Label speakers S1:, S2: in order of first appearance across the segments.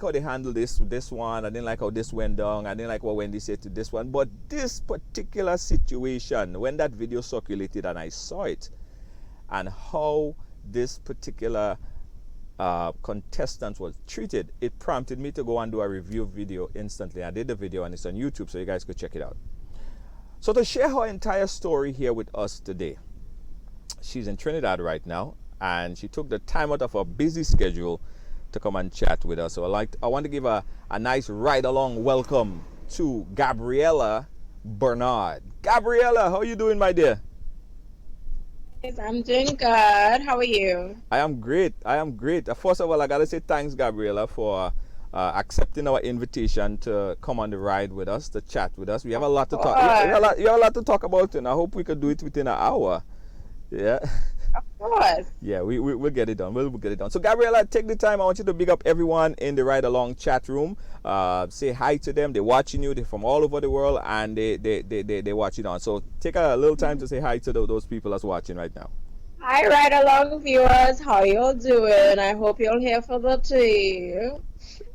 S1: how they handled this one. I didn't like how this went down. I didn't like what Wendy said to this one. But this particular situation, when that video circulated and I saw it, and how this particular contestant was treated, it prompted me to go and do a review video instantly. I did the video and it's on YouTube, so you guys could check it out. So to share her entire story here with us today, she's in Trinidad right now, and she took the time out of her busy schedule to come and chat with us. So I want to give a nice ride-along welcome to Gabriella Bernard. Gabriella, how are you doing, my dear?
S2: Yes, I'm doing good. How are you?
S1: I am great. First of all, I gotta say thanks, Gabriella, for accepting our invitation to come on the ride with us, to chat with us. We have a lot to talk. You have a lot to talk about, and I hope we could do it within an hour. Yeah.
S2: Of course.
S1: Yeah, we'll get it done. We'll get it done. So, Gabriella, take the time. I want you to big up everyone in the Ride Along chat room. Say hi to them. They're watching you. They're from all over the world, and they watch it on. So, take a little time to say hi to those people that's watching right now.
S2: Hi, Ride Along viewers. How y'all doing? I hope you're here for the tea.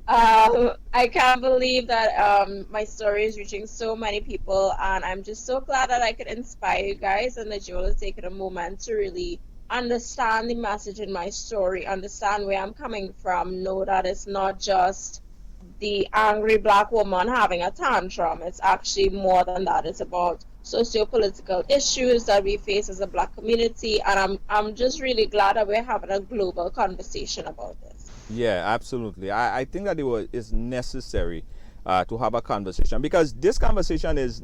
S2: I can't believe that my story is reaching so many people, and I'm just so glad that I could inspire you guys and that you all have taken a moment to really understand the message in my story, understand where I'm coming from, know that it's not just the angry black woman having a tantrum. It's actually more than that. It's about socio-political issues that we face as a black community, and I'm just really glad that we're having a global conversation about this.
S1: Yeah, absolutely. I think that it's necessary to have a conversation, because this conversation is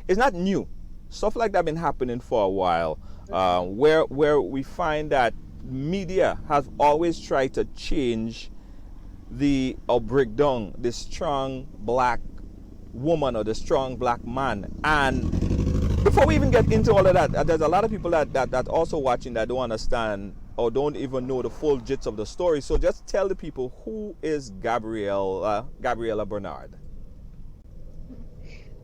S1: not new. Stuff like that been happening for a while, where we find that media has always tried to change or break down the strong black woman or the strong black man. And before we even get into all of that, there's a lot of people that also watching that don't understand or don't even know the full gist of the story. So just tell the people, who is Gabriella Bernard?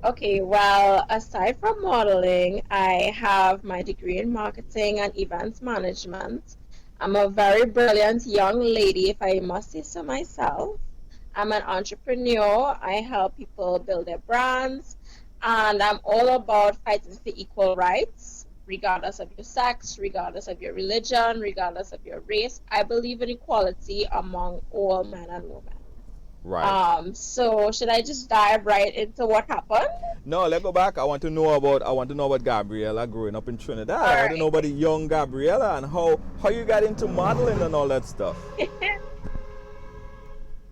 S2: Okay, well, aside from modeling, I have my degree in marketing and events management. I'm a very brilliant young lady, if I must say so myself. I'm an entrepreneur. I help people build their brands, and I'm all about fighting for equal rights, regardless of your sex, regardless of your religion, regardless of your race. I believe in equality among all men and women.
S1: Right.
S2: So should I just dive right into what happened?
S1: No, let's go back. I want to know about Gabriella growing up in Trinidad. I want to know about the young Gabriella and how you got into modeling and all that stuff.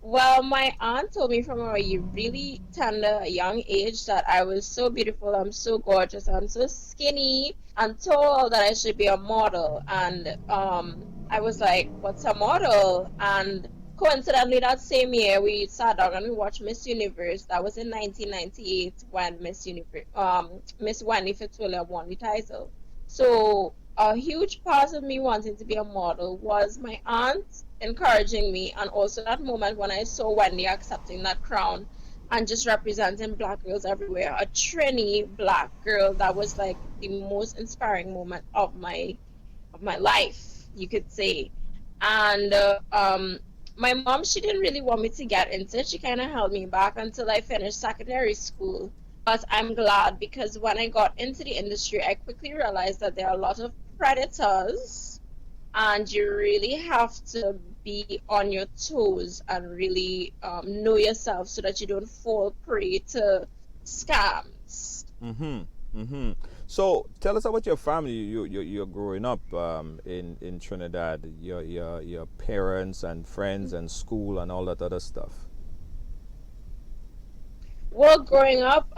S2: Well, my aunt told me from a really tender young age that I was so beautiful, I'm so gorgeous, I'm so skinny, and tall that I should be a model. And I was like, what's a model? And coincidentally, that same year, we sat down and we watched Miss Universe. That was in 1998 when Miss Wendy Fitzwilliam won the title. So a huge part of me wanting to be a model was my aunt encouraging me, and also that moment when I saw Wendy accepting that crown and just representing black girls everywhere, a Trini black girl. That was like the most inspiring moment of my life, you could say. And my mom, she didn't really want me to get into it. She kind of held me back until I finished secondary school. But I'm glad, because when I got into the industry, I quickly realized that there are a lot of predators, and you really have to be on your toes and really know yourself so that you don't fall prey to scams.
S1: So tell us about your family. You're growing up in Trinidad. Your parents and friends and school and all that other stuff.
S2: Well, growing up,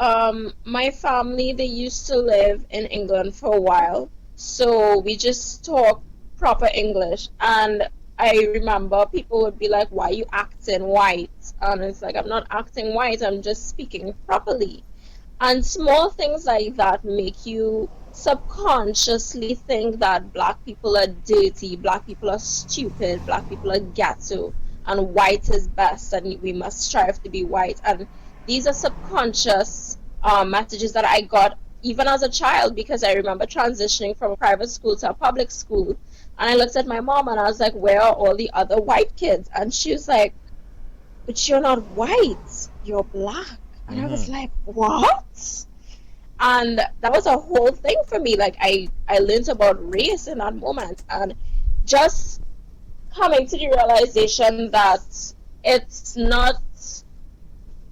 S2: my family, they used to live in England for a while, so we just talk proper English. And I remember people would be like, why are you acting white? And it's like, I'm not acting white, I'm just speaking properly. And small things like that make you subconsciously think that black people are dirty, black people are stupid, black people are ghetto, and white is best, and we must strive to be white. And these are subconscious messages that I got even as a child, because I remember transitioning from a private school to a public school. And I looked at my mom and I was like, where are all the other white kids? And she was like, but you're not white, you're black. And I was
S1: Mm-hmm.
S2: like, what? And that was a whole thing for me. Like I learned about race in that moment, and just coming to the realization that it's not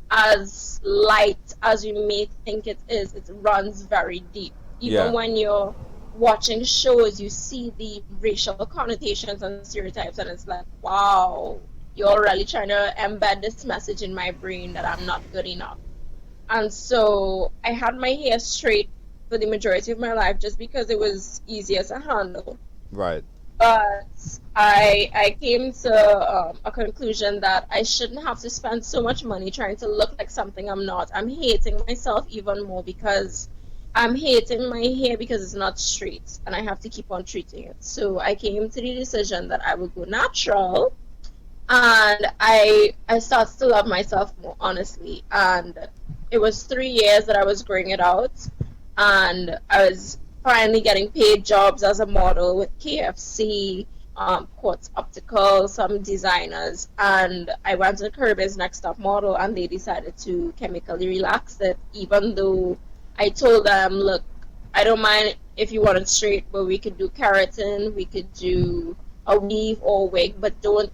S2: as light as you may think it is. It runs very deep. Even
S1: Yeah.
S2: when you're watching shows, you see the racial connotations and stereotypes, and it's like, wow, you're really trying to embed this message in my brain that I'm not good enough. And so I had my hair straight for the majority of my life just because it was easier to handle.
S1: Right.
S2: But I came to a conclusion that I shouldn't have to spend so much money trying to look like something I'm not. I'm hating myself even more because I'm hating my hair because it's not straight and I have to keep on treating it. So I came to the decision that I would go natural, and I started to love myself more, honestly. And it was 3 years that I was growing it out, and I was finally getting paid jobs as a model with KFC, Quartz Optical, some designers, and I went to Caribbean's Next Top Model, and they decided to chemically relax it, even though I told them, look, I don't mind if you want it straight, but we could do keratin, we could do a weave or wig, but don't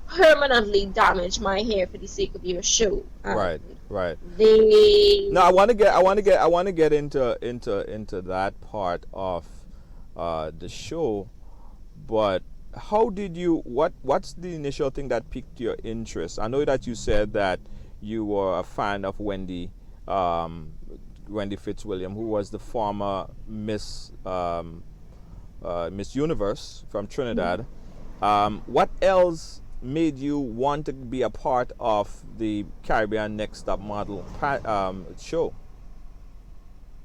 S2: permanently damage my hair for the sake of your show.
S1: Right. Right.
S2: They,
S1: Now I want to get into that part of the show, but how did you what's the initial thing that piqued your interest? I know that you said that you were a fan of um, Wendy Fitzwilliam, who was the former Miss Universe from Trinidad. What else made you want to be a part of the Caribbean Next Top Model show?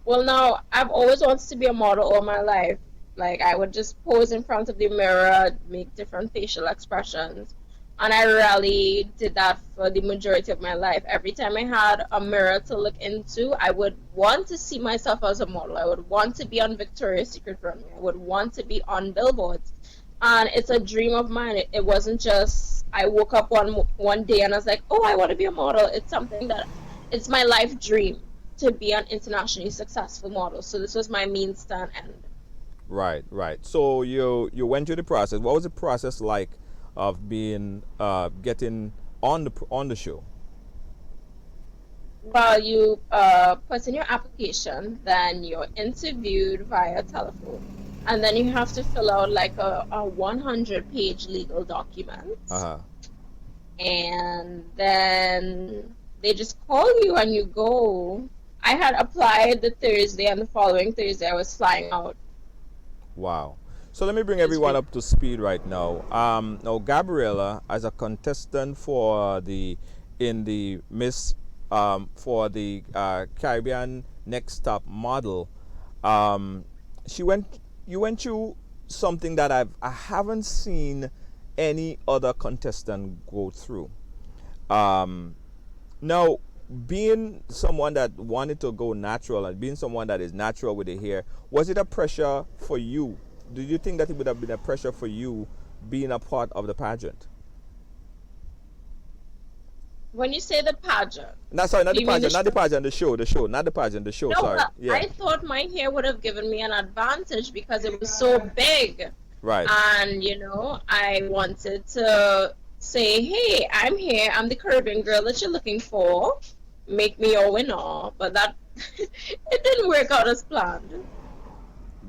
S2: well, now I've always wanted to be a model all my life. Like I would just pose in front of the mirror, make different facial expressions, and I really did that for the majority of my life. Every time I had a mirror to look into, I would want to see myself as a model. I would want to be on Victoria's Secret runway. I would want to be on billboards, and it's a dream of mine. It wasn't just I woke up one day and I was like, oh, I want to be a model. It's something that it's my life dream to be an internationally successful model. So this was my means to an end.
S1: Right, right. So you went through the process. What was the process like of being getting on the show?
S2: Well, you put in your application, then you're interviewed via telephone, and then you have to fill out like a 100-page legal document,
S1: Uh huh.
S2: and then they just call you and you go. I had applied the Thursday, and the following Thursday I was flying out.
S1: Wow. So let me bring
S2: It's
S1: everyone
S2: great.
S1: up to speed right now. Now Gabriella, as a contestant for the in the Miss for the Caribbean Next Top Model, um, she went. You went through something that I haven't seen any other contestant go through. Um, Now, being someone that wanted to go natural and being someone that is natural with the hair, was it a pressure for you? Do you think that it would have been a pressure for you being a part of the pageant?
S2: When you say the pageant,
S1: No, sorry, not
S2: do
S1: the
S2: you mean the
S1: pageant, not the
S2: show?
S1: pageant, the show, not the pageant, the show.
S2: No,
S1: Sorry, yeah,
S2: I thought my hair would have given me an advantage because it was so big.
S1: right.
S2: And, I wanted to say, hey, I'm here. I'm the Caribbean girl that you're looking for. Make me your winner. But that, it didn't work out as planned.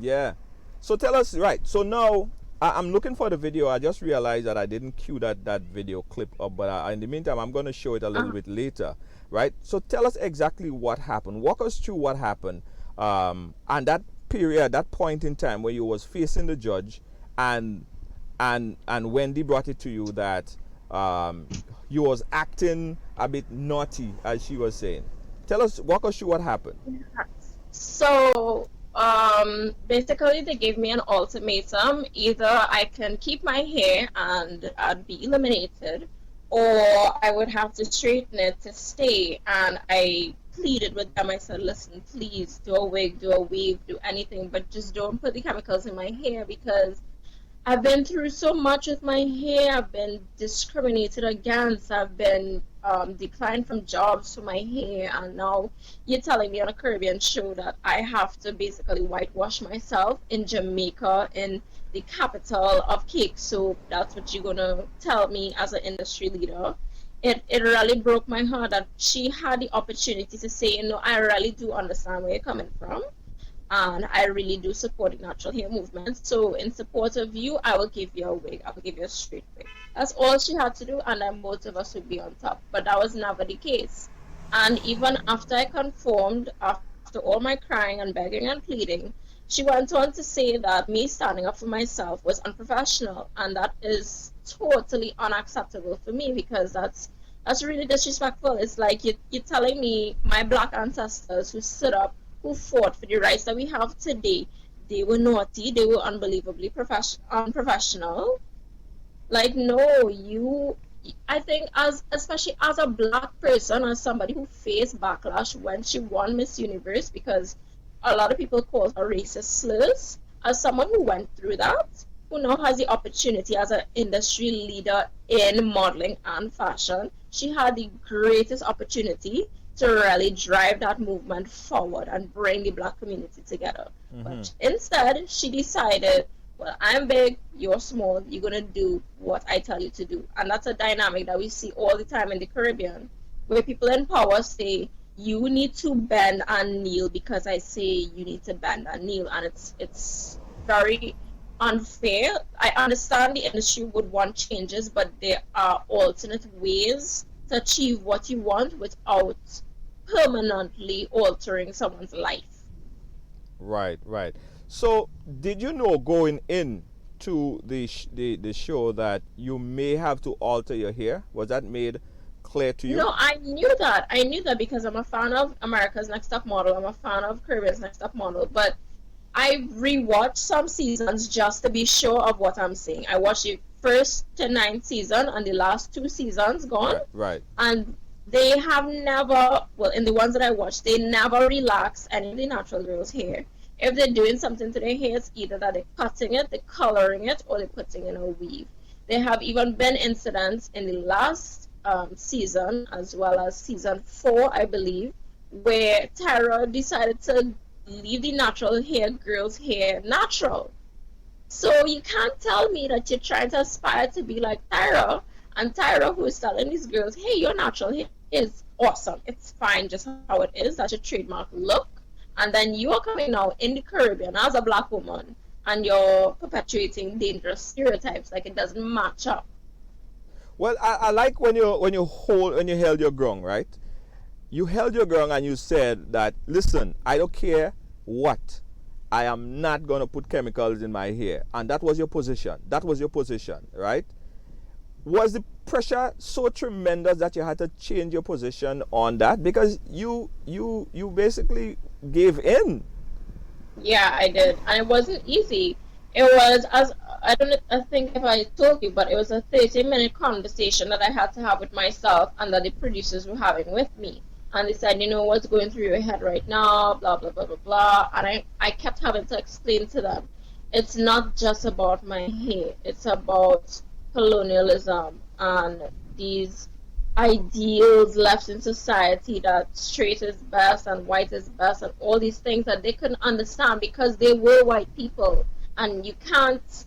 S1: Yeah. So tell us, right? So now I'm looking for the video. I just realized that I didn't cue that video clip up, but in the meantime, I'm going to show it a little
S2: Uh,
S1: bit later, right? So tell us exactly what happened. Walk us through what happened, and that period, that point in time where you was facing the judge, and and Wendy brought it to you that um, you was acting a bit naughty, as she was saying. Tell us, walk us through what happened.
S2: So, basically, they gave me an ultimatum. Either I can keep my hair and I'd be eliminated, or I would have to straighten it to stay. And I pleaded with them. I said, listen, please do a wig, do a weave, do anything, but just don't put the chemicals in my hair because I've been through so much with my hair. I've been discriminated against. I've been declined from jobs for my hair. And now you're telling me on a Caribbean show that I have to basically whitewash myself in Jamaica, in the capital of cake soap. That's what you're going to tell me as an industry leader. It really broke my heart that she had the opportunity to say, you know, I really do understand where you're coming from, and I really do support the natural hair movement. So in support of you, I will give you a wig. I will give you a straight wig. That's all she had to do, and then both of us would be on top. But that was never the case. And even after I conformed, after all my crying and begging and pleading, she went on to say that me standing up for myself was unprofessional, and that is totally unacceptable for me, because that's really disrespectful. It's like you're telling me my black ancestors who stood up, who fought for the rights that we have today, they were naughty, they were unbelievably unprofessional. Like, no, I think, as especially as a black person, as somebody who faced backlash when she won Miss Universe, because a lot of people call her racist slurs, as someone who went through that, who now has the opportunity as an industry leader in modeling and fashion, she had the greatest opportunity to really drive that movement forward and bring the black community together. But instead, she decided, well, I'm big, you're small, you're going to do what I tell you to do. And that's a dynamic that we see all the time in the Caribbean, where people in power say, you need to bend and kneel because I say you need to bend and kneel. And it's very unfair. I understand the industry would want changes, but there are alternate ways to achieve what you want without permanently altering someone's life.
S1: Right, right. So, did you know going in to the show that you may have to alter your hair? Was that made clear to you?
S2: No, I knew that. I knew that because I'm a fan of America's Next Top Model. I'm a fan of Caribbean's Next Top Model. But I rewatched some seasons just to be sure of what I'm saying. I watched the first to ninth season and the last two seasons gone.
S1: Right.
S2: And they have never, well, in the ones that I watched, they never relax any of the natural girls' hair. If they're doing something to their hair, it's either that they're cutting it, they're coloring it, or they're putting in a weave. There have even been incidents in the last season, as well as season 4, I believe, where Tyra decided to leave the natural hair girl's hair natural. So you can't tell me that you're trying to aspire to be like Tyra, and Tyra, who is telling these girls, hey, your natural hair is awesome, it's fine just how it is, that's your trademark look. And then you are coming now in the Caribbean as a black woman, and you're perpetuating dangerous stereotypes, like it doesn't match up.
S1: Well, I like when you held your ground, right? You held your ground and you said that, listen, I don't care what, I am not gonna put chemicals in my hair, and that was your position. That was your position, right? Was the pressure so tremendous that you had to change your position on that, because you basically gave in?
S2: Yeah, I did, and it wasn't easy. It was, as I think if I told you, but it was a 30-minute conversation that I had to have with myself and that the producers were having with me. And they said, you know, what's going through your head right now, blah, blah, blah, blah, blah. And I kept having to explain to them, it's not just about my hair, it's about colonialism and these ideals left in society that straight is best and white is best and all these things that they couldn't understand because they were white people. And you can't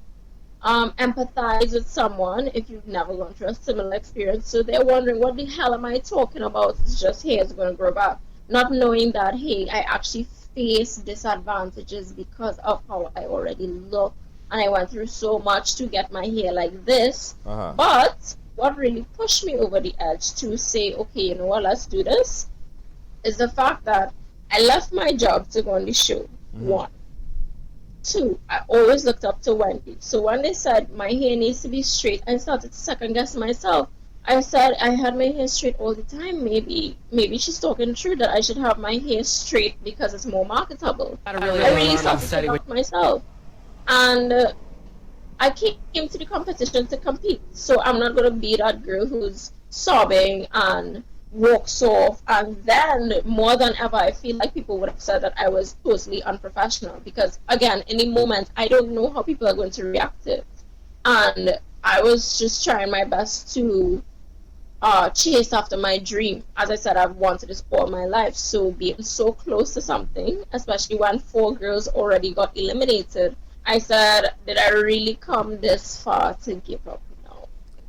S2: empathize with someone if you've never gone through a similar experience. So they're wondering, what the hell am I talking about? It's just hair is going to grow back. Not knowing that, hey, I actually face disadvantages because of how I already look. And I went through so much to get my hair like this. But what really pushed me over the edge to say, okay, you know what, let's do this, is the fact that I left my job to go on the show. 1. 2, I always looked up to Wendy. So when they said my hair needs to be straight, I started to second guess myself. I said I had my hair straight all the time. Maybe she's talking true that I should have my hair straight because it's more marketable. I really started to doubt myself. And I came to the competition to compete. So I'm not going to be that girl who's sobbing and walks off, and then more than ever I feel like people would have said that I was totally unprofessional, because again, in the moment I don't know how people are going to react to it. And I was just trying my best to chase after my dream. As I said, I've wanted this all my life. So being so close to something, especially when 4 girls already got eliminated, I said, did I really come this far to give up? No.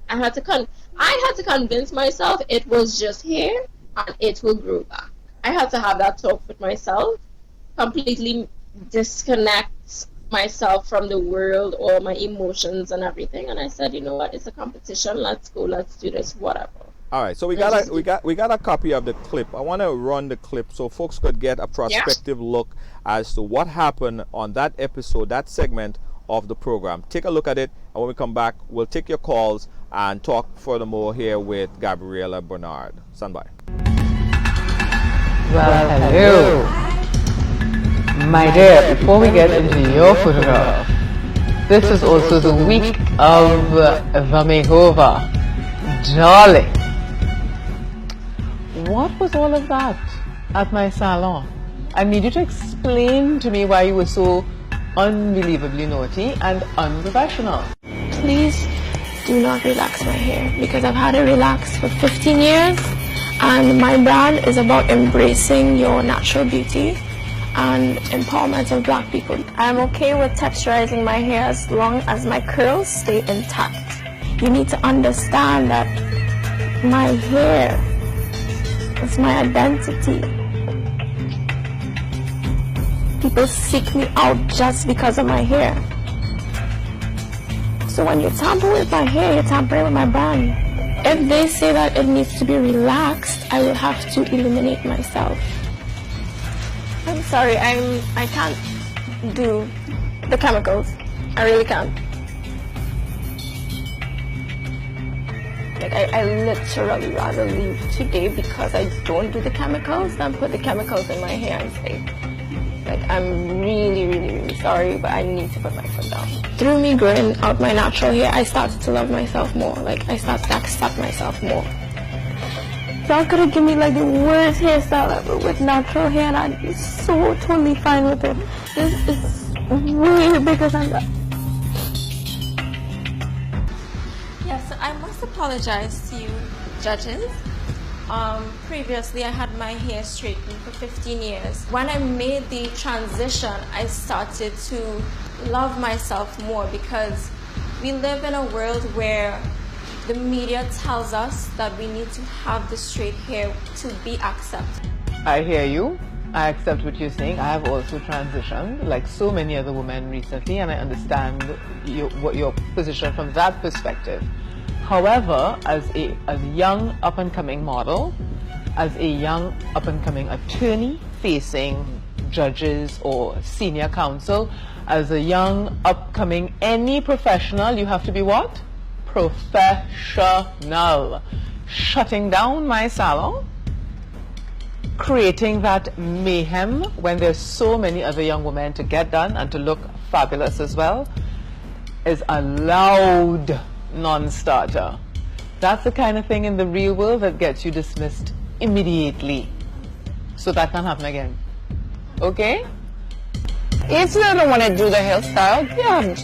S2: I had to convince myself it was just here and it will grow back. I had to have that talk with myself, completely disconnect myself from the world, all my emotions and everything. And I said, you know what, it's a competition. Let's go. Let's do this. Whatever.
S1: All right, so we got a copy of the clip. I want to run the clip so folks could get a prospective look as to what happened on that episode, that segment of the program. Take a look at it, and when we come back, we'll take your calls and talk furthermore here with Gabriella Bernard. Stand by.
S3: Well, hello. My dear, before we get into your photograph, this is also the week of the makeover. Darling, what was all of that at my salon? I need you to explain to me why you were so unbelievably naughty and unprofessional.
S4: Please do not relax my hair, because I've had it relaxed for 15 years and my brand is about embracing your natural beauty and empowerment of black people. I'm okay with texturizing my hair as long as my curls stay intact. You need to understand that my hair is my identity. People seek me out just because of my hair. So when you tamper with my hair, you're tampering with my brand. If they say that it needs to be relaxed, I will have to eliminate myself. I'm sorry, I can't do the chemicals. I really can't. Like I literally rather leave today because I don't do the chemicals than put the chemicals in my hair and stay. Like I'm really sorry, but I need to put my foot down. Through me growing out my natural hair, I started to love myself more. Like I started to accept myself more. Y'all could have given me like the worst hairstyle ever with natural hair and I'd be so totally fine with it. This is way bigger than that.
S5: Yes, I must apologize to you, judges. Previously, I had my hair straightened for 15 years. When I made the transition, I started to love myself more because we live in a world where the media tells us that we need to have the straight hair to be accepted.
S3: I hear you. I accept what you're saying. I have also transitioned, like so many other women recently, and I understand what your position from that perspective. However, as a young up-and-coming model, as a young up-and-coming attorney facing judges or senior counsel, as a young upcoming any professional, you have to be what? Professional. Shutting down my salon, creating that mayhem when there's so many other young women to get done and to look fabulous as well, is a loud non-starter. That's the kind of thing in the real world that gets you dismissed immediately. So that can happen again. Okay?
S4: If you don't want to do the hairstyle, yeah.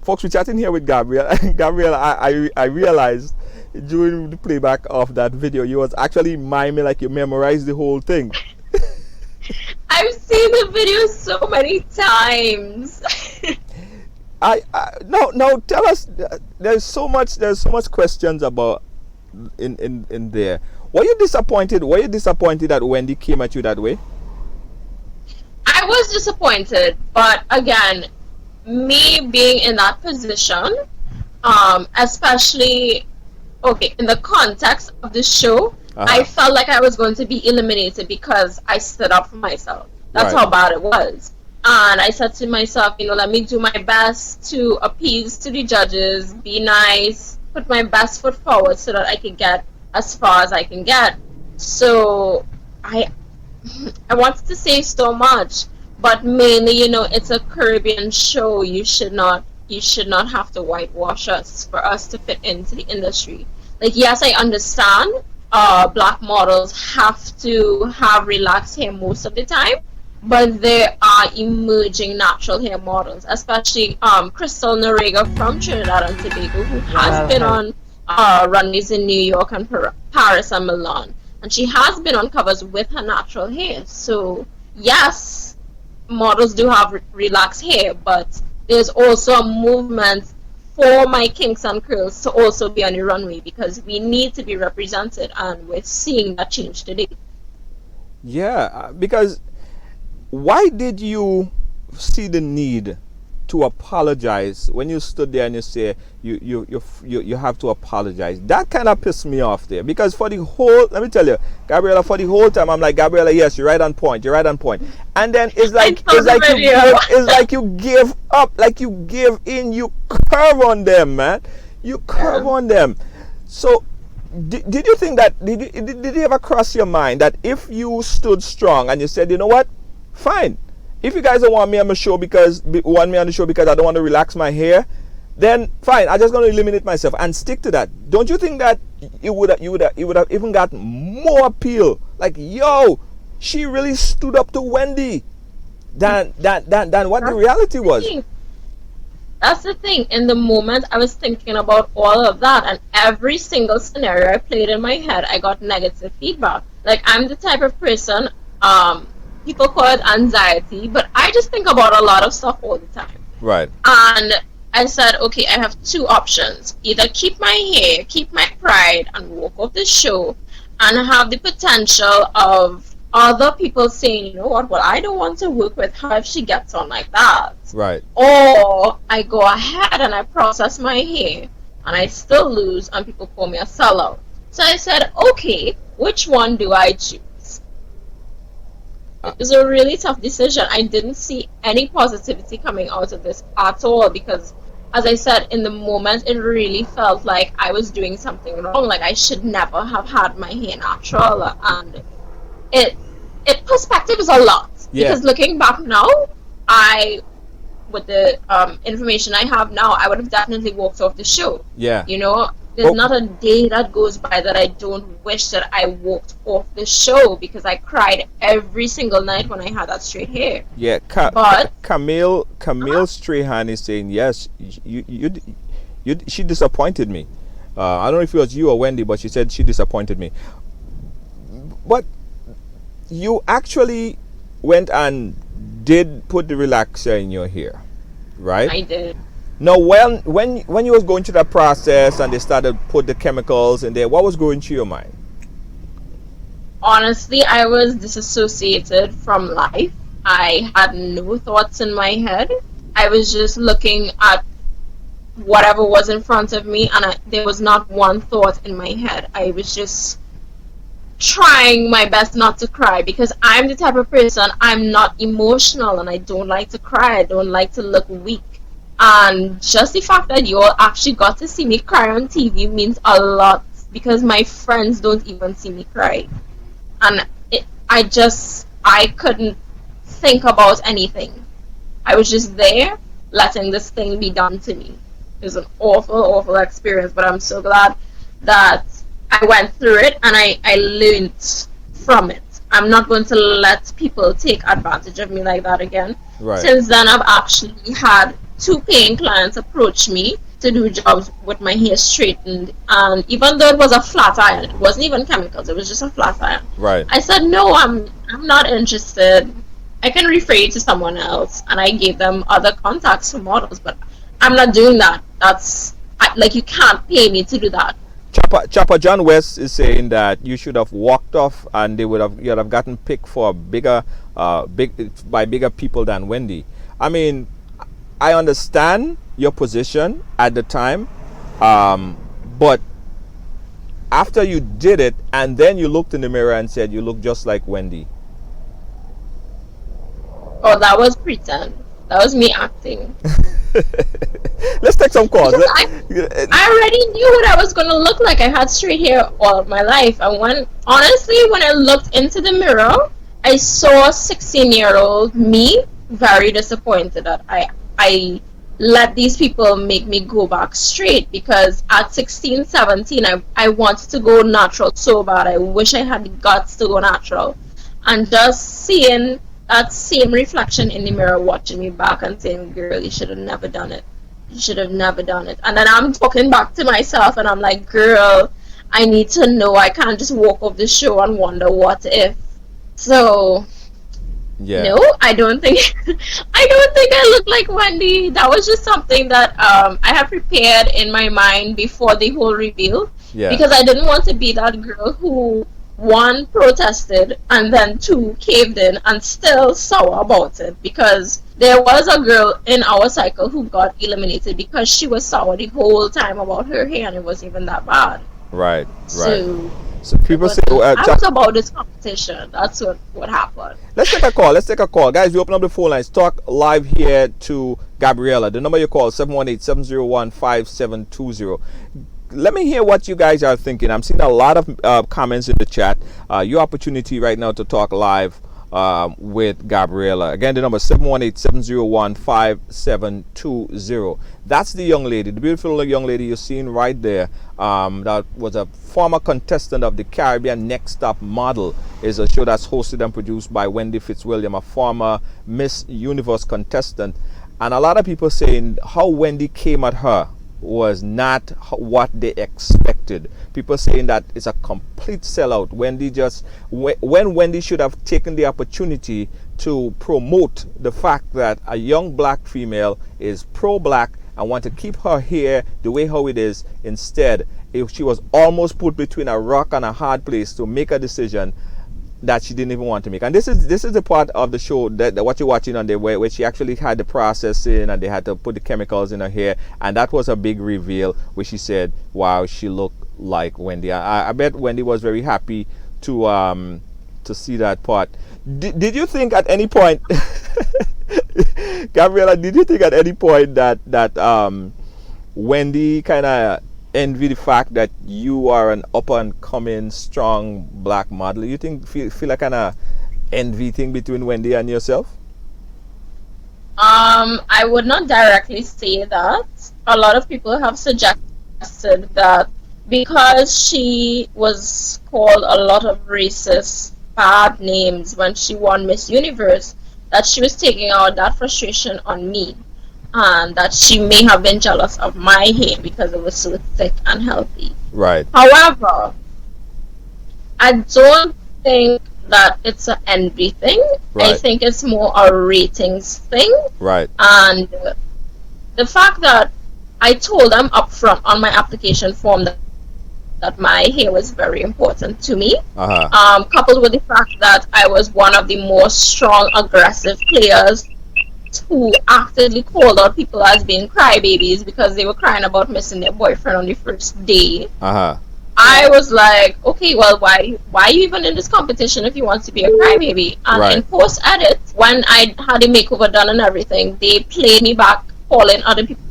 S1: Folks, we're chatting here with Gabriella. Gabriella, I realized during the playback of that video, you was actually miming like you memorized the whole thing.
S2: I've seen the video so many times.
S1: No, tell us. There's so much questions about in there. Were you disappointed that Wendy came at you that way?
S2: I was disappointed, but again, me being in that position, especially in the context of the show, I felt like I was going to be eliminated because I stood up for myself. That's how bad it was. And I said to myself, let me do my best to appease to the judges, be nice, put my best foot forward so that I can get as far as I can get. So I wanted to say so much, but mainly, it's a Caribbean show. You should not have to whitewash us for us to fit into the industry. Like, yes, I understand black models have to have relaxed hair most of the time, but there are emerging natural hair models, especially Crystal Norega from Trinidad and Tobago, who has been on runways in New York and Paris and Milan, and she has been on covers with her natural hair. So yes, models do have relaxed hair, but there's also a movement for my kinks and curls to also be on the runway, because we need to be represented, and we're seeing that change today.
S1: Yeah, because why did you see the need to apologize when you stood there and you say you have to apologize? That kind of pissed me off there, because for the whole, let me tell you, Gabriela, for the whole time I'm like, Gabriela, yes, you're right on point, and then it's like you give up, like you give in, you curve on them, man, you curve on them. So did you think that, did it ever cross your mind that if you stood strong and you said, you know what, fine, if you guys don't want me on the show because I don't want to relax my hair, then fine, I'm just going to eliminate myself and stick to that? Don't you think that you would have even got more appeal? Like, yo, she really stood up to Wendy than what the reality was.
S2: That's the thing. In the moment, I was thinking about all of that, and every single scenario I played in my head, I got negative feedback. Like, I'm the type of person, people call it anxiety, but I just think about a lot of stuff all the time.
S1: Right.
S2: And I said, okay, I have two options. Either keep my hair, keep my pride, and walk off the show, and have the potential of other people saying, you know what, well, I don't want to work with her if she gets on like that.
S1: Right.
S2: Or I go ahead and I process my hair, and I still lose, and people call me a sellout. So I said, okay, which one do I choose? It was a really tough decision. I didn't see any positivity coming out of this at all, because, as I said, in the moment, it really felt like I was doing something wrong. Like I should never have had my hair natural, and it perspective is a lot. Yeah. Because looking back now, with the information I have now, I would have definitely walked off the show.
S1: Yeah.
S2: You know, there's not a day that goes by that I don't wish that I walked off the show, because I cried every single night when I had that straight hair.
S1: Yeah, but Camille Strahan is saying, yes, she disappointed me. I don't know if it was you or Wendy, but she said she disappointed me. But you actually went and did put the relaxer in your hair, right?
S2: I did.
S1: Now, when you was going through that process and they started put the chemicals in there, what was going through your mind?
S2: Honestly, I was disassociated from life. I had no thoughts in my head. I was just looking at whatever was in front of me, and there was not one thought in my head. I was just trying my best not to cry, because I'm the type of person, I'm not emotional, and I don't like to cry. I don't like to look weak. And just the fact that you all actually got to see me cry on TV means a lot, because my friends don't even see me cry. And I couldn't think about anything. I was just there letting this thing be done to me. It was an awful, awful experience, but I'm so glad that I went through it and I learned from it. I'm not going to let people take advantage of me like that again.
S1: Right.
S2: Since then, I've actually had 2 paying clients approach me to do jobs with my hair straightened, and even though it was a flat iron, it wasn't even chemicals, it was just a flat iron.
S1: Right.
S2: I said, no, I'm not interested. I can refer you to someone else, and I gave them other contacts for models, but I'm not doing that. That's like, you can't pay me to do that.
S1: Chopper John West is saying that you should have walked off, and you'd have gotten picked for by bigger people than Wendy. I mean, I understand your position at the time, but after you did it and then you looked in the mirror and said you look just like Wendy.
S2: Oh, that was pretend. That was me acting.
S1: Let's take some calls.
S2: I already knew what I was going to look like. I had straight hair all of my life, and when I looked into the mirror, I saw a 16-year-old me, very disappointed that I let these people make me go back straight, because at 16, 17, I wanted to go natural so bad. I wish I had the guts to go natural. And just seeing that same reflection in the mirror watching me back and saying, girl, you should have never done it. You should have never done it. And then I'm talking back to myself and I'm like, girl, I need to know. I can't just walk off the show and wonder what if. So
S1: Yeah.
S2: no, I don't think I look like Wendy. That was just something that I had prepared in my mind before the whole reveal.
S1: Yeah.
S2: Because I didn't want to be that girl who, one, protested, and then two, caved in and still sour about it. Because there was a girl in our cycle who got eliminated because she was sour the whole time about her hair, and it wasn't even that bad.
S1: Right.
S2: So
S1: So people say,
S2: I was about this competition. That's what happened.
S1: let's take a call. Guys, we open up the phone lines. Talk live here to Gabriella. The number you call, 718-701-5720. Let me hear what you guys are thinking. I'm seeing a lot of comments in the chat. Your opportunity right now to talk live with Gabriella. Again, the number 718-701-5720. That's the young lady, the beautiful young lady you're seeing right there. That was a former contestant of the Caribbean Next Top Model. Is a show that's hosted and produced by Wendy Fitzwilliam, a former Miss Universe contestant. And a lot of people saying how Wendy came at her was not what they expected. People saying that it's a complete sellout. Wendy just, when Wendy should have taken the opportunity to promote the fact that a young black female is pro-black and want to keep her hair the way how it is. Instead, if she was almost put between a rock and a hard place to make a decision that she didn't even want to make. And this is the part of the show that what you're watching on there where she actually had the processing and they had to put the chemicals in her hair, and that was a big reveal where she said, wow, she looked like Wendy. I bet Wendy was very happy to see that part. Did you think at any point Gabriella, did you think at any point that Wendy kind of envy the fact that you are an up and coming strong black model? You think feel like kind of envy thing between Wendy and yourself?
S2: I would not directly say that. A lot of people have suggested that because she was called a lot of racist bad names when she won Miss Universe, that she was taking out that frustration on me, and that she may have been jealous of my hair because it was so thick and healthy.
S1: Right.
S2: However, I don't think that it's an envy thing.
S1: Right.
S2: I think it's more a ratings thing.
S1: Right.
S2: And the fact that I told them upfront on my application form that my hair was very important to me, coupled with the fact that I was one of the most strong, aggressive players who actively called out people as being crybabies because they were crying about missing their boyfriend on the first day. I was like, okay, well, why are you even in this competition if you want to be a crybaby? And in post edit, when I had the makeover done and everything, they played me back calling other people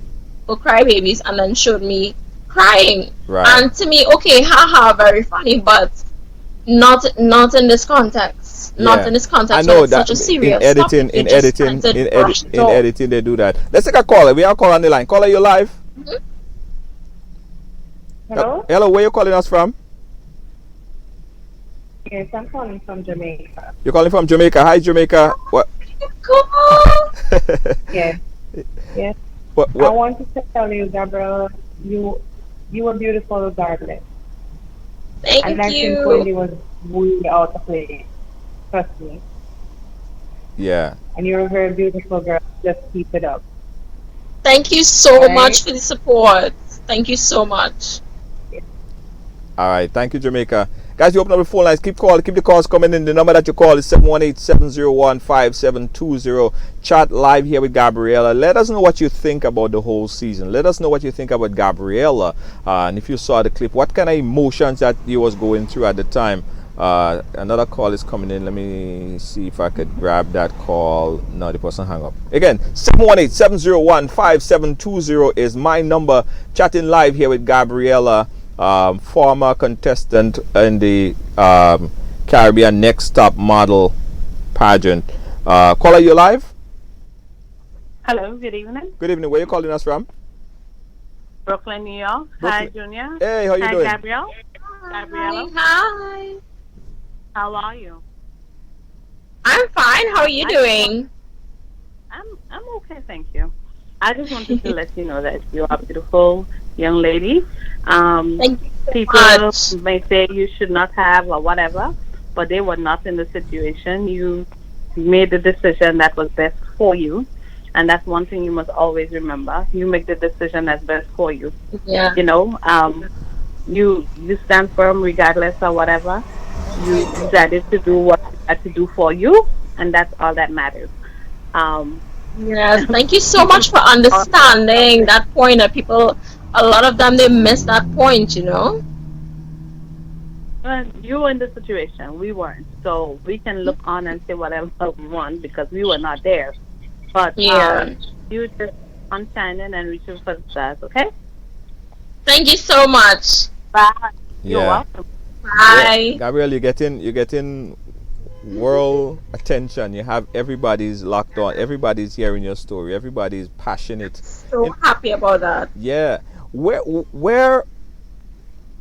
S2: crybabies and then showed me crying. And to me, okay, haha, very funny, but not in this context. Not in this context.
S1: I know
S2: that
S1: such a
S2: serious
S1: in editing, they do that. Let's take a caller. We are calling on the line. Caller, you live?
S6: Hello?
S1: Hello, where you calling us from?
S6: Yes, I'm calling from Jamaica.
S1: You're calling from Jamaica. Hi, Jamaica. What?
S6: Yes. Yes.
S1: What?
S6: I want to tell you, Gabrielle, you were beautiful regardless.
S2: Thank
S6: and I
S2: you.
S6: think Wendy was really out of place. Trust me.
S1: Yeah.
S6: And you're a very beautiful girl. Just keep it up.
S2: Thank you so much for the support. Thank you so much.
S1: All right. Thank you, Jamaica. Guys, you open up the phone lines. Keep the calls coming in. The number that you call is 718-701-5720. Chat live here with Gabriella. Let us know what you think about the whole season. Let us know what you think about Gabriella. And if you saw the clip, what kind of emotions that you was going through at the time. Another call is coming in. Let me see if I could grab that call. No, the person hung up. Again, 718-701-5720 is my number. Chatting live here with Gabriella. Former contestant in the Caribbean Next Top Model pageant. Caller, you live?
S7: Hello, good evening.
S1: Good evening. Where you calling us from?
S7: Brooklyn, New York. Hi,
S1: Brooklyn.
S7: Junior.
S1: Hey, how you
S7: Hi,
S1: doing?
S7: Gabrielle. Gabriella,
S2: Hi.
S7: how are you?
S2: I'm fine. How are you doing?
S7: I'm okay, thank you. I just wanted to let you know that you are a beautiful young lady.
S2: Thank you so
S7: People
S2: much.
S7: may say you should not have or whatever, but they were not in the situation. You made the decision that was best for you, and that's one thing you must always remember. You make the decision that's best for you.
S2: Yeah.
S7: You know, you stand firm regardless of whatever. You decided to do what you had to do for you, and that's all that matters. Um,
S2: Yes. Thank you so
S7: people
S2: much for understanding that point. That people, a lot of them, they miss that point. You know.
S7: you were in the situation, we weren't, so we can look on and say whatever we want because we were not there. But
S2: Yeah.
S7: you just on shining and reaching for the stars. Okay,
S2: Thank you so much.
S7: bye. You're
S1: Yeah.
S7: welcome.
S1: Yeah.
S2: Bye.
S1: Gabrielle, you're getting world attention. You have everybody's locked on. Everybody's hearing your story. Everybody's passionate.
S2: So
S1: In,
S2: happy about that.
S1: yeah. Where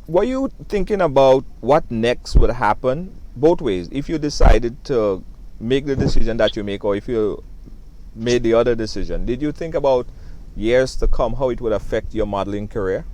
S1: were you thinking about what next would happen both ways if you decided to make the decision that you make or if you made the other decision? Did you think about years to come how it would affect your modeling career?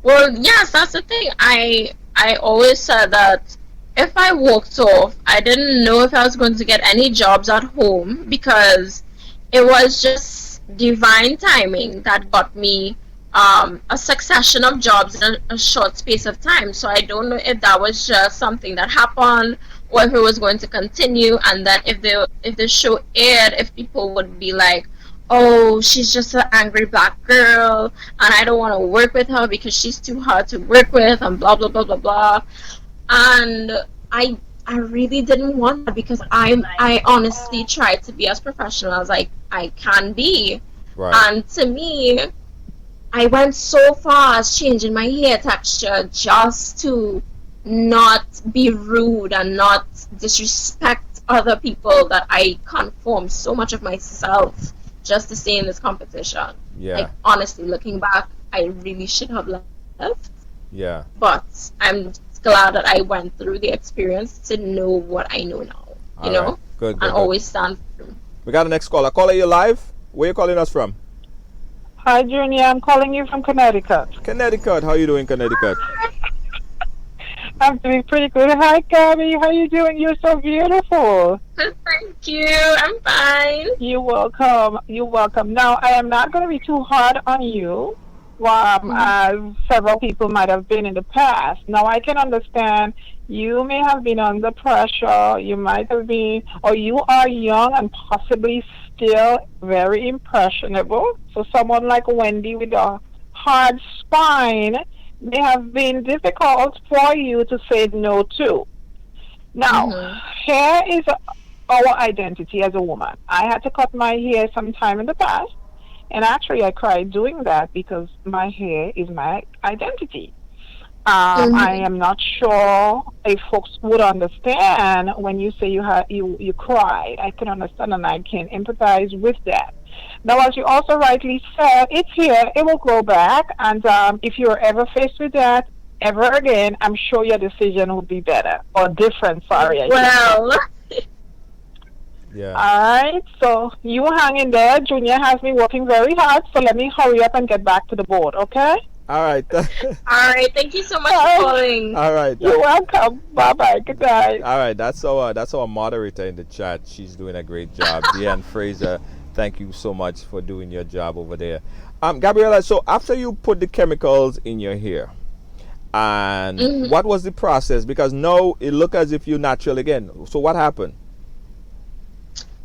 S2: Well, yes, that's the thing. I always said that if I walked off, I didn't know if I was going to get any jobs at home because it was just divine timing that got me a succession of jobs in a short space of time. So I don't know if that was just something that happened or if it was going to continue, and that if the show aired, if people would be like, oh, she's just an angry black girl, and I don't want to work with her because she's too hard to work with, and blah blah blah blah blah. And I really didn't want that because I honestly tried to be as professional as I can be.
S1: Right.
S2: And to me, I went so far as changing my hair texture just to not be rude and not disrespect other people that I conform so much of myself just to stay in this competition.
S1: Yeah.
S2: Like, honestly, looking back, I really should have left,
S1: Yeah.
S2: but I'm glad that I went through the experience to know what I know now, you
S1: All
S2: know,
S1: right. Good, good,
S2: and
S1: good.
S2: always stand firm.
S1: We got the next caller. Caller, you live? Where you calling us from?
S6: Hi, Junior. I'm calling you from Connecticut.
S1: Connecticut. How you doing, Connecticut?
S6: I'm doing pretty good. Hi, Gabby. How you doing? You're so beautiful.
S2: Thank you. I'm fine.
S6: You're welcome. You're welcome. Now, I am not going to be too hard on you, as several people might have been in the past. Now, I can understand you may have been under pressure. You might have been, or you are young and possibly still very impressionable. So someone like Wendy with a hard spine may have been difficult for you to say no to. Now, hair is our identity as a woman. I had to cut my hair sometime in the past, and actually I cried doing that because my hair is my identity. I am not sure if folks would understand when you say you cried. I can understand and I can empathize with that. Now, as you also rightly said, it's here. It will grow back, and if you're ever faced with that ever again, I'm sure your decision will be better or different. Sorry.
S2: Well,
S1: Yeah.
S6: All right. So you hang in there. Junior has me working very hard. So let me hurry up and get back to the board. Okay.
S1: All right.
S2: all right. Thank you so much for calling.
S1: All right.
S6: You're welcome. Bye bye. Good night.
S1: All right. That's our moderator in the chat. She's doing a great job. Deanne Fraser, thank you so much for doing your job over there. Gabriella, so after you put the chemicals in your hair, and what was the process? Because now it look as if you're natural again. So what happened?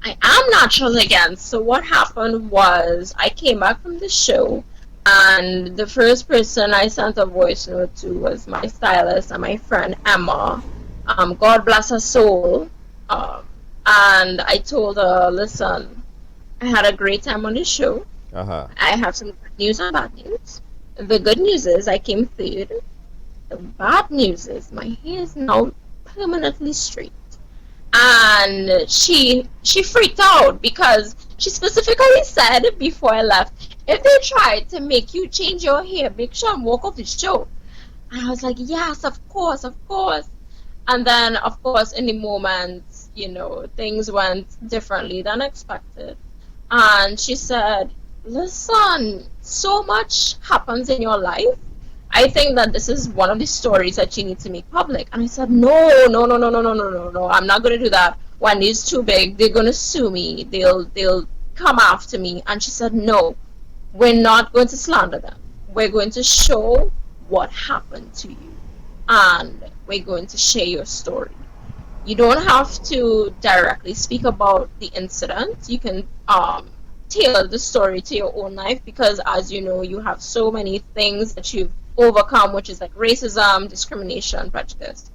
S2: I am natural again. So what happened was I came back from the show, and the first person I sent a voice note to was my stylist and my friend Emma. God bless her soul. And I told her, listen, I had a great time on the show. I have some good news and bad news. The good news is I came third. The bad news is my hair is now permanently straight. And she freaked out because She specifically said before I left, if they try to make you change your hair, make sure and walk off the show. And I was like, yes, of course, of course. And then, of course, in the moment, things went differently than expected. And she said, listen, so much happens in your life. I think that this is one of the stories that you need to make public. And I said, no, no, no, no, no, no, no, no, no. I'm not going to do that. When it's too big, they're going to sue me. They'll come after me. And she said, no, we're not going to slander them. We're going to show what happened to you. And we're going to share your story. You don't have to directly speak about the incident. You can tailor the story to your own life, because as you know, you have so many things that you've overcome, which is like racism, discrimination, prejudice.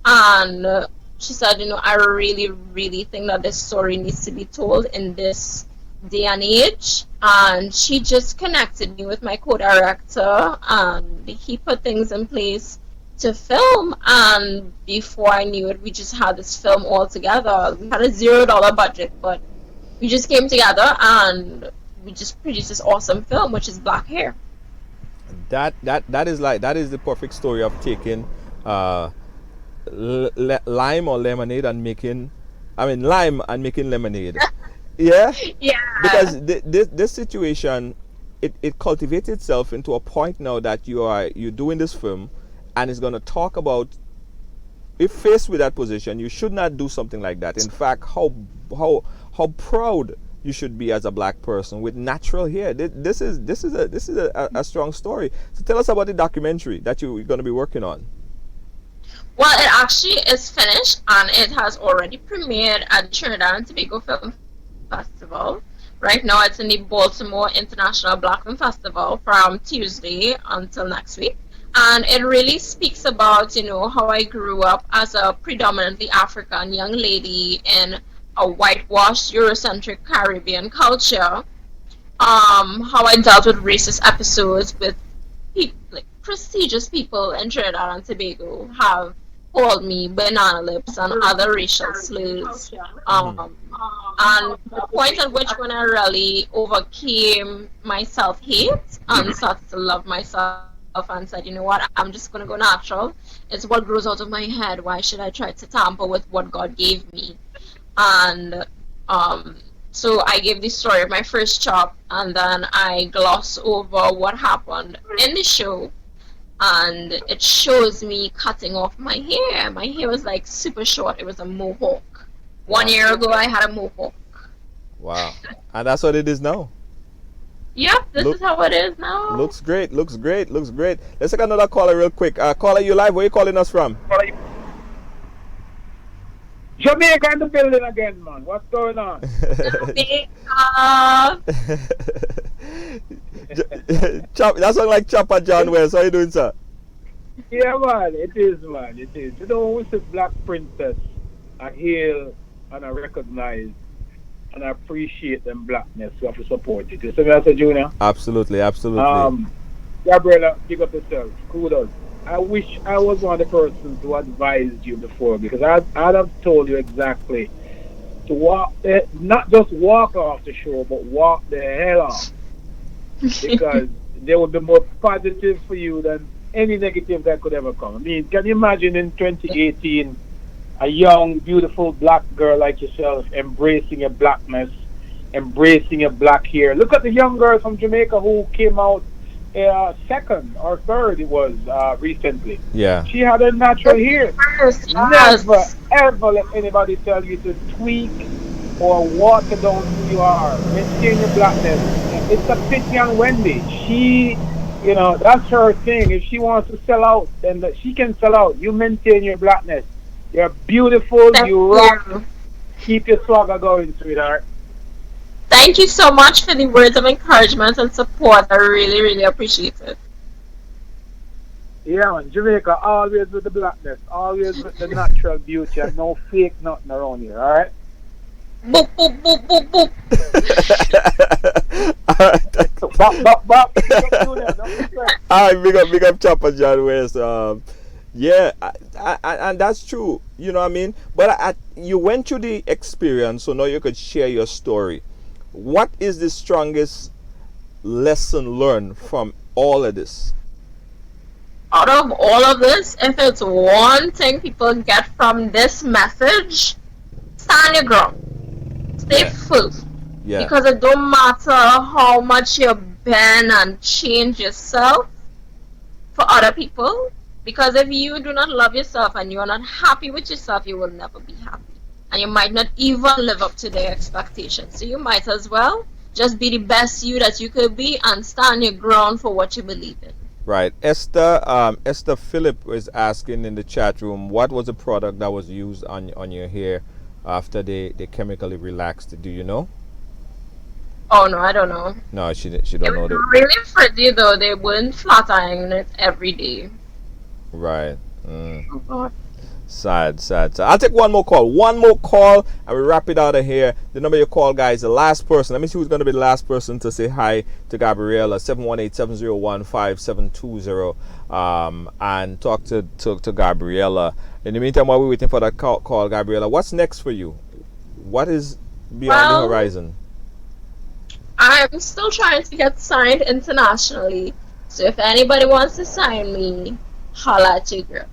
S2: And she said, I really, really think that this story needs to be told in this day and age. And she just connected me with my co-director, and he put things in place to film, and before I knew it, we just had this film all together. We had a $0 budget, but we just came together and we just produced this awesome film, which is Black Hair.
S1: That is the perfect story of taking lime or lemonade and making lime and making lemonade. Yeah, because this situation, it cultivates itself into a point now that you're doing this film, and it's going to talk about, if faced with that position, you should not do something like that. In fact, how proud you should be as a black person with natural hair. This is a strong story. So tell us about the documentary that you're going to be working on.
S2: Well, it actually is finished, and it has already premiered at the Trinidad and Tobago Film Festival. Right now, it's in the Baltimore International Black Film Festival from Tuesday until next week. And it really speaks about, how I grew up as a predominantly African young lady in a whitewashed Eurocentric Caribbean culture. How I dealt with racist episodes with people, like prestigious people in Trinidad and Tobago have called me banana lips and other racial slurs. And the point at which when I really overcame my self-hate and started to love myself, and said, what, I'm just going to go natural. It's what grows out of my head. Why should I try to tamper with what God gave me? And so I gave the story of my first chop, and then I gloss over what happened in the show, and it shows me cutting off my hair. My hair was like super short. It was a mohawk. 1 year ago, I had a mohawk.
S1: Wow. And that's what it is now.
S2: Yep, this is how it is now.
S1: Looks great. Let's take another caller real quick. Caller, you live? Where are you calling us from?
S8: Jamaica in the building again, man. What's going on?
S1: That sounds like Chopper John West. How you doing, sir?
S8: Yeah, man. It is, man. It is. We say Black Princess, I hail and I recognize and I appreciate them blackness. We have to support it. You see what I say, Junior?
S1: Absolutely.
S8: Gabriella, give up yourself. Kudos. I wish I was one of the persons who advised you before, because I'd have told you exactly to walk, not just walk off the show, but walk the hell off. Because they would be more positive for you than any negative that could ever come. I mean, can you imagine in 2018, a young, beautiful black girl like yourself embracing your blackness, embracing your black hair? Look at the young girl from Jamaica who came out second or third, it was recently.
S1: Yeah.
S8: She had a natural hair. Never, ever let anybody tell you to tweak or water down who you are. Maintain your blackness. It's a pity on Wendy. She, that's her thing. If she wants to sell out, then she can sell out. You maintain your blackness. You're beautiful. You rock. Keep your swagger going, sweetheart.
S2: Thank you so much for the words of encouragement and support. I really, really appreciate it.
S8: Yeah, man. Jamaica, always with the blackness, always with the natural beauty, and no fake nothing around here, alright?
S2: Boop, boop, boop, boop, boop.
S8: Bop, bop.
S1: Alright, big up Chopper John West. Yeah, and that's true, you know what I mean? But you went through the experience, so now you could share your story. what is the strongest lesson learned from all of this?
S2: Out of all of this, if it's one thing people get from this message, stand your ground. Stay full.
S1: Yeah.
S2: Because it don't matter how much you bend and change yourself for other people. Because if you do not love yourself and you are not happy with yourself, you will never be happy. And you might not even live up to their expectations. So you might as well just be the best you that you could be and stand your ground for what you believe in.
S1: Right. Esther Phillip was asking in the chat room, what was the product that was used on your hair after they chemically relaxed? Do you know?
S2: Oh no, I don't know.
S1: No, she don't know
S2: It
S1: that.
S2: was really pretty though. They weren't flat ironing it every day.
S1: Right.
S2: Oh God.
S1: Sad. I'll take one more call, and we wrap it out of here. The number you call, guys, the last person. Let me see who's going to be the last person to say hi to Gabriella. 718-701-5720. And talk to Gabriella. In the meantime, while we're waiting for that call, Gabriella, what's next for you? What is beyond the horizon?
S2: I'm still trying to get signed internationally. So if anybody wants to sign me, holla at your girl.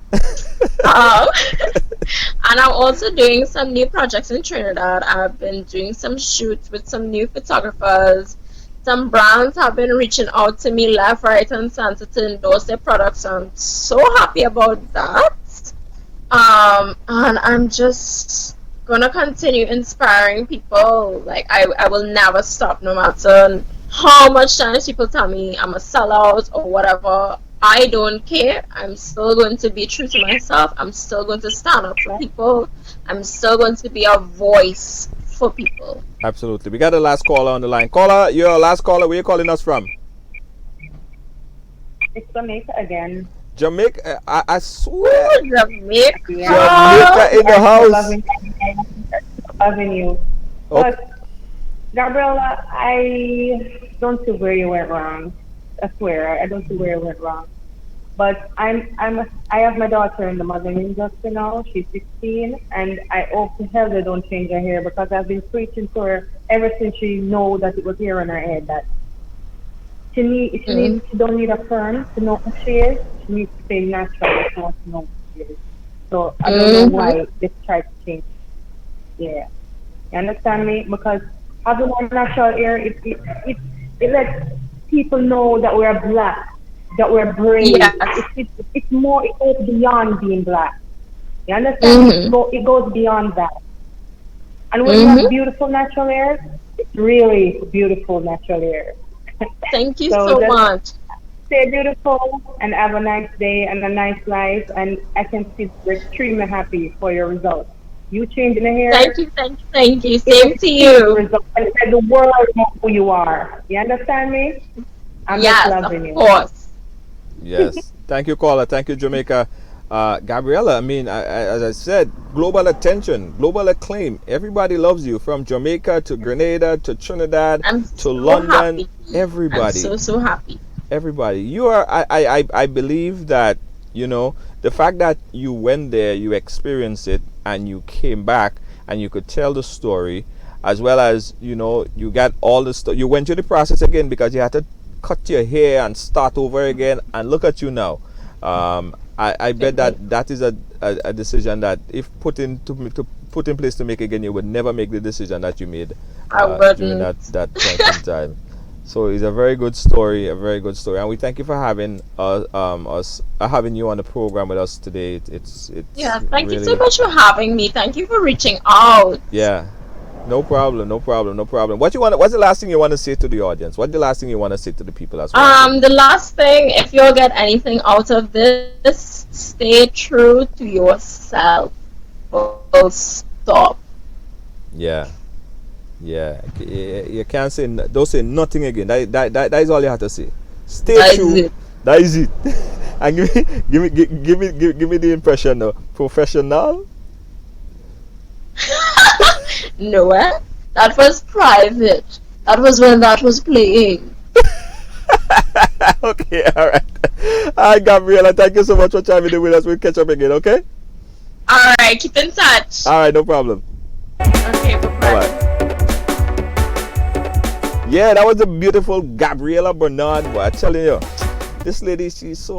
S2: And I'm also doing some new projects in Trinidad. I've been doing some shoots with some new photographers. Some brands have been reaching out to me left, right, and center to endorse their products. I'm so happy about that. And I'm just gonna continue inspiring people. Like I will never stop, no matter how much times people tell me I'm a sellout or whatever. I don't care. I'm still going to be true to myself. I'm still going to stand up for people. I'm still going to be a voice for people.
S1: Absolutely. We got the last caller on the line. Caller, you're our last caller. Where are you calling us from?
S9: It's Jamaica again.
S1: Jamaica? I swear.
S2: Ooh, Jamaica.
S1: Jamaica in the house.
S9: Loving you.
S1: Oh.
S9: But, Gabriella, I don't see where you went wrong. I swear, I don't see where you went wrong. But I have my daughter in the modeling industry now. She's 16, and I hope to hell they don't change her hair, because I've been preaching to her ever since she know that it was hair on her head, that she don't need a perm to know who she is. She needs to stay natural if she wants to know who she is. So I don't know why they try to change. Yeah, you understand me? Because having a natural hair, it lets people know that we're black, that we're brave.
S2: Yes.
S9: It's more, it goes beyond being black. You understand? It goes beyond that. And when you have beautiful natural hair, it's really beautiful natural hair.
S2: Thank you so much.
S9: Stay beautiful and have a nice day and a nice life. And I can see you're extremely happy for your results. You changing the hair.
S2: Thank you. Same to you.
S9: And let the world know who you are. You understand me? I'm just loving you.
S2: Of course.
S1: Yes. Thank you, caller. Thank you, Jamaica. Gabriella, I mean, as I said, global attention, global acclaim. Everybody loves you, from Jamaica to Grenada to Trinidad to London.
S2: Happy.
S1: Everybody.
S2: I'm so happy.
S1: Everybody. You are, I believe that, you know, the fact that you went there, you experienced it, and you came back and you could tell the story, as well as, you know, you got all the stuff. You went through the process again because you had to cut your hair and start over again, and look at you now. I bet that is a decision that if put in place to make again, you would never make the decision that you made during that point in time. So it's a very good story, and we thank you for having having you on the program with us today. It's
S2: thank you so much for having me. Thank you for reaching out.
S1: Yeah. No problem. What's the last thing you want to say to the audience? What's the last thing you want to say to the people as well?
S2: The last thing, if you'll get anything out of this, stay true to yourself. Full stop.
S1: Yeah. You can't say, don't say nothing again. That is all you have to say. Stay true. That is it. And give me the impression of professional.
S2: No, that was private. That was when that was playing.
S1: Okay, all right, Gabriella, thank you so much for chiming in with us. We'll catch up again, okay?
S2: All right, keep in touch.
S1: All right, no problem.
S2: Okay, bye-bye.
S1: Bye-bye. Yeah, that was a beautiful Gabriella Bernard. But I tell you, this lady, she's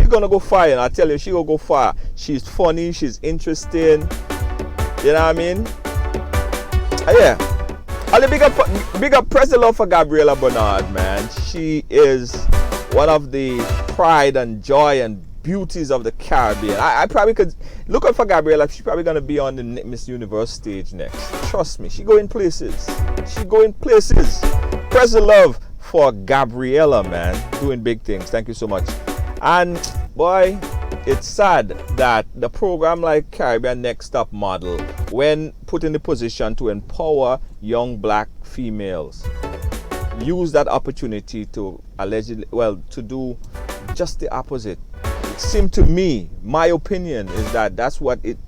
S1: gonna go far. And I tell you, she gonna go far. She's funny, she's interesting. You know what I mean? Yeah. I'll big up press the love for Gabriella Bernard, man. She is one of the pride and joy and beauties of the Caribbean. I probably could look out for Gabriella. She's probably gonna be on the Miss Universe stage next. Trust me, she going places. She going places. Press the love for Gabriella, man. Doing big things. Thank you so much. And boy, it's sad that the program like Caribbean Next Top Model, when put in the position to empower young black females, use that opportunity to to do just the opposite. It seemed to me, my opinion is that that's what it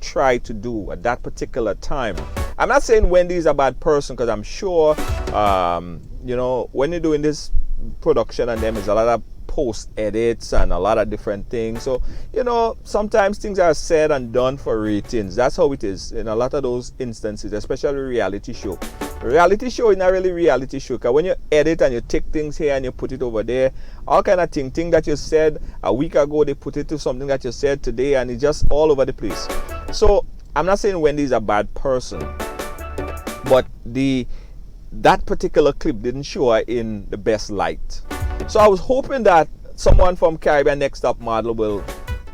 S1: tried to do at that particular time. I'm not saying Wendy is a bad person, because I'm sure, you know, when you're doing this production and there's a lot of post edits and a lot of different things, so you know, sometimes things are said and done for ratings. That's how it is in a lot of those instances, especially reality show. Reality show is not really reality show, because when you edit and you take things here and you put it over there, all kind of thing that you said a week ago, they put it to something that you said today, and it's just all over the place. So I'm not saying Wendy is a bad person, but that particular clip didn't show her in the best light. So I was hoping that someone from Caribbean Next Top Model will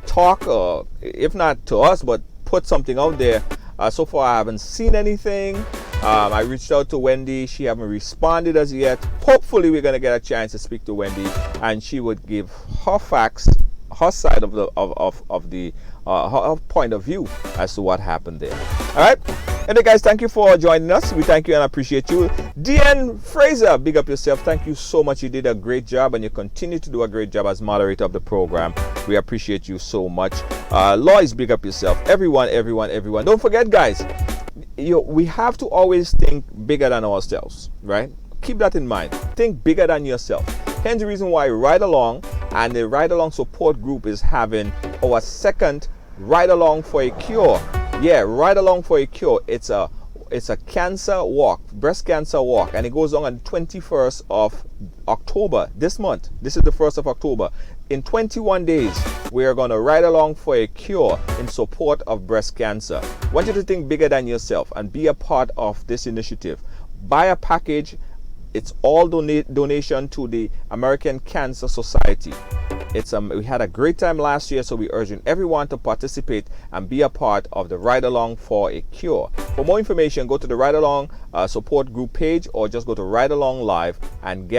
S1: talk, if not to us, but put something out there. So far I haven't seen anything. I reached out to Wendy. She haven't responded as yet. Hopefully we're going to get a chance to speak to Wendy, and she would give her facts, her side of her point of view as to what happened there. All right. Anyway, guys, thank you for joining us. We thank you and appreciate you. DN Fraser, big up yourself. Thank you so much. You did a great job, and you continue to do a great job as moderator of the program. We appreciate you so much. Lois, big up yourself. Everyone. Don't forget, guys, we have to always think bigger than ourselves, right? Keep that in mind. Think bigger than yourself. Hence the reason why Ride Along and the Ride Along support group is having our second Ride Along for a Cure. Yeah, Ride Along for a Cure. It's a cancer walk, breast cancer walk, and it goes on the 21st of October this month. This is the 1st of October. In 21 days, we are going to ride along for a cure in support of breast cancer. I want you to think bigger than yourself and be a part of this initiative. Buy a package. It's all donation to the American Cancer Society. We had a great time last year, so we're urging everyone to participate and be a part of the Ride Along for a Cure. For more information, go to the Ride Along support group page, or just go to Ride Along Live and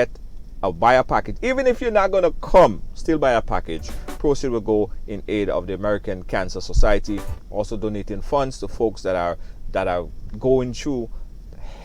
S1: buy a package. Even if you're not going to come, still buy a package. Proceeds will go in aid of the American Cancer Society, also donating funds to folks that are going through